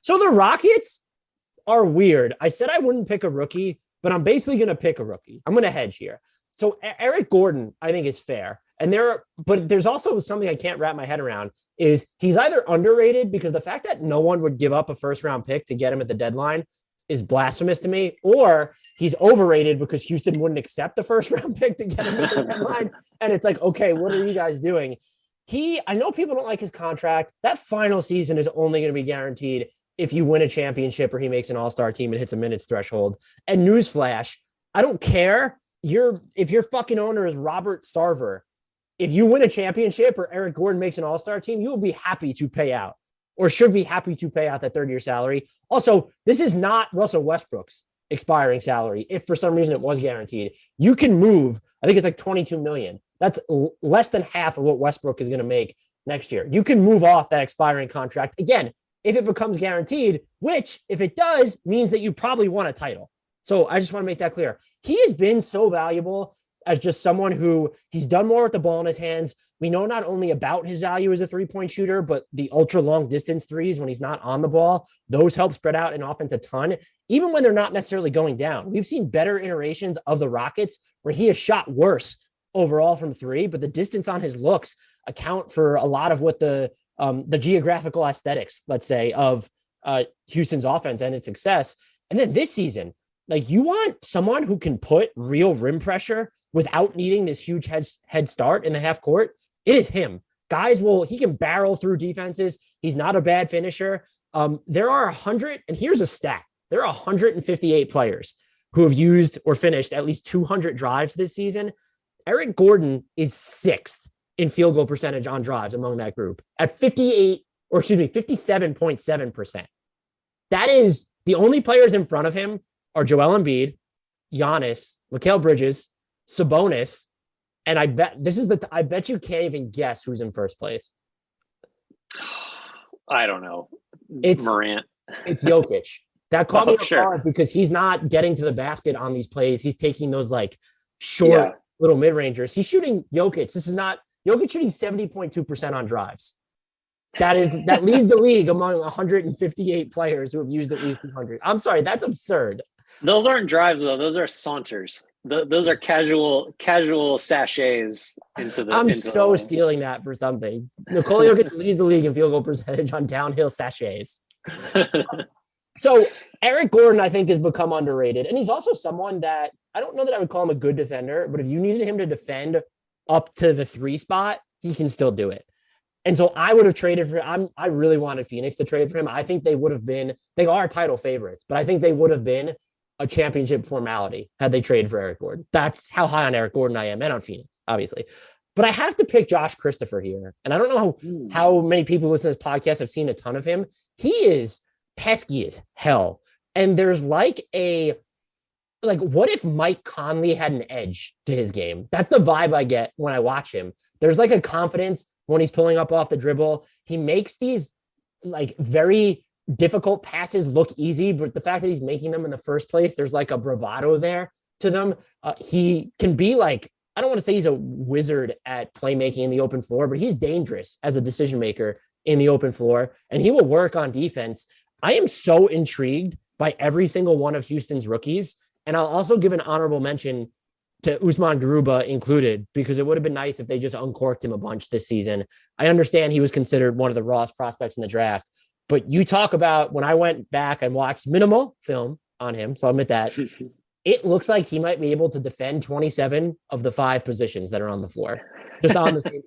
So the Rockets are weird. I said I wouldn't pick a rookie, but I'm basically going to pick a rookie. I'm going to hedge here. So Eric Gordon, I think, is fair. But there's also something I can't wrap my head around is he's either underrated because the fact that no one would give up a first round pick to get him at the deadline is blasphemous to me, or he's overrated because Houston wouldn't accept the first round pick to get him at the deadline. And it's like, okay, what are you guys doing? I know people don't like his contract. That final season is only going to be guaranteed if you win a championship or he makes an all-star team and hits a minutes threshold. And newsflash, I don't care. If your fucking owner is Robert Sarver, if you win a championship or Eric Gordon makes an all-star team, you will be happy to pay out or should be happy to pay out that third-year salary. Also, this is not Russell Westbrook's expiring salary. If for some reason it was guaranteed, you can move. I think it's like $22 million. That's less than half of what Westbrook is going to make next year. You can move off that expiring contract. Again, if it becomes guaranteed, which if it does means that you probably won a title. So I just want to make that clear. He has been so valuable as just someone who he's done more with the ball in his hands. We know not only about his value as a three-point shooter, but the ultra long distance threes when he's not on the ball, those help spread out an offense a ton, even when they're not necessarily going down. We've seen better iterations of the Rockets where he has shot worse overall from three, but the distance on his looks account for a lot of what the geographical aesthetics, let's say, of Houston's offense and its success. And then this season, like, you want someone who can put real rim pressure without needing this huge head start in the half court. It is him. He can barrel through defenses. He's not a bad finisher. There are 100, and here's a stat. There are 158 players who have used or finished at least 200 drives this season. Eric Gordon is sixth in field goal percentage on drives among that group at 57.7%. That is the only players in front of him are Joel Embiid, Giannis, Mikal Bridges, Sabonis, and I bet you can't even guess who's in first place. I don't know. It's Morant. It's Jokic. That caught me off sure. guard because he's not getting to the basket on these plays. He's taking those like short little mid-rangers. He's shooting Jokic. Jokic shooting 70.2% on drives. That leads the league among 158 players who have used at least 200. I'm sorry, that's absurd. Those aren't drives though. Those are saunters. Those are casual sachets into the. I'm so stealing that for something. Nikola Jokic leads the league in field goal percentage on downhill sachets. So Eric Gordon, I think, has become underrated. And he's also someone that I don't know that I would call him a good defender, but if you needed him to defend up to the 3 spot, he can still do it. And so I would have traded for him. I really wanted Phoenix to trade for him. I think they are title favorites, but I think they would have been a championship formality had they traded for Eric Gordon. That's how high on Eric Gordon I am, and on Phoenix, obviously. But I have to pick Josh Christopher here. And I don't know how many people listen to this podcast have seen a ton of him. He is pesky as hell. And there's what if Mike Conley had an edge to his game? That's the vibe I get when I watch him. There's like a confidence when he's pulling up off the dribble. He makes these like very difficult passes look easy, but the fact that he's making them in the first place, there's like a bravado there to them. He can be like, I don't want to say he's a wizard at playmaking in the open floor, but he's dangerous as a decision maker in the open floor, and he will work on defense. I am so intrigued by every single one of Houston's rookies. And I'll also give an honorable mention to Usman Garuba included, because it would have been nice if they just uncorked him a bunch this season. I understand he was considered one of the rawest prospects in the draft, but you talk about, when I went back and watched minimal film on him, so I'll admit that, it looks like he might be able to defend 27 of the 5 positions that are on the floor, just on the same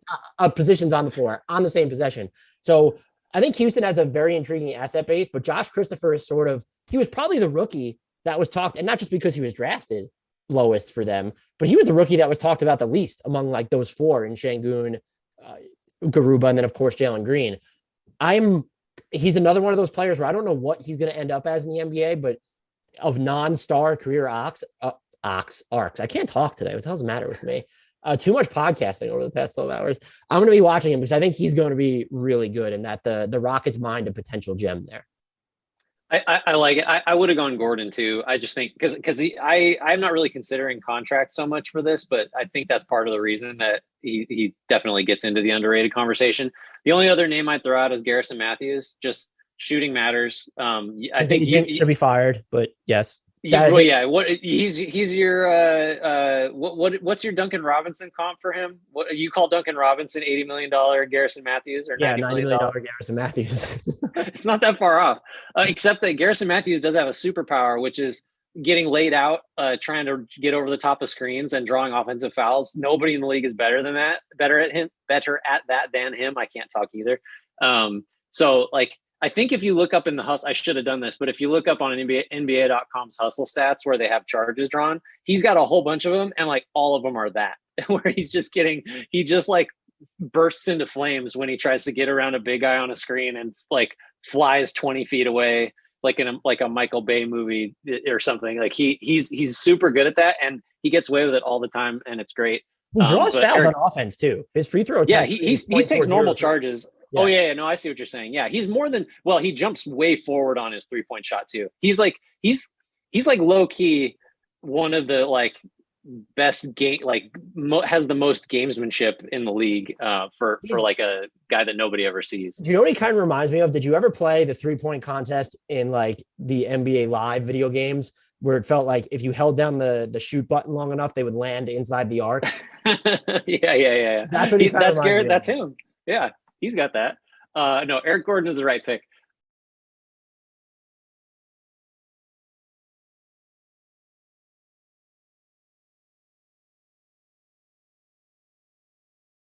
positions on the floor on the same possession. So I think Houston has a very intriguing asset base, but Josh Christopher is he was probably the rookie that was talked, and not just because he was drafted lowest for them, but he was the rookie that was talked about the least among like those 4 in Şengün, Garuba, and then of course Jalen Green. He's another one of those players where I don't know what he's going to end up as in the NBA, but of non-star career arcs. I can't talk today. What the hell's the matter with me? Too much podcasting over the past 12 hours. I'm going to be watching him because I think he's going to be really good, and that the Rockets mind a potential gem there. I like it. I would have gone Gordon too. I just think because I'm not really considering contracts so much for this, but I think that's part of the reason that he definitely gets into the underrated conversation. The only other name I'd throw out is Garrison Mathews, just Shooting matters. I I think think should be fired, but yes. well, yeah. What he's your what's your Duncan Robinson comp for him? What you call Duncan Robinson $80 million Garrison Mathews or Yeah, $90 $90 million? million Garrison Mathews. It's not that far off, except that Garrison Mathews does have a superpower, which is getting laid out, trying to get over the top of screens and drawing offensive fouls. Nobody in the league is better than that. Better at that than him. I can't talk either. So like, I think if you look up in the hustle, I should have done this, but if you look up on NBA.com's hustle stats where they have charges drawn, he's got a whole bunch of them, and like all of them are that, where he just like bursts into flames when he tries to get around a big guy on a screen and like flies 20 feet away, like in a Michael Bay movie or something. Like he's super good at that, and he gets away with it all the time, and it's great. He draws fouls on offense too. His free throw. Yeah, he takes normal charges. Yeah. Oh yeah, no, I see what you're saying. Yeah, he's more than he jumps way forward on his 3-point shot too. He's like low key one of the like best game, like has the most gamesmanship in the league for like a guy that nobody ever sees. Do you know what he kind of reminds me of? Did you ever play the 3-point contest in like the NBA Live video games where it felt like if you held down the shoot button long enough, they would land inside the arc? Yeah. That's what That's Garrett. That's him. Yeah. He's got that. No, Eric Gordon is the right pick.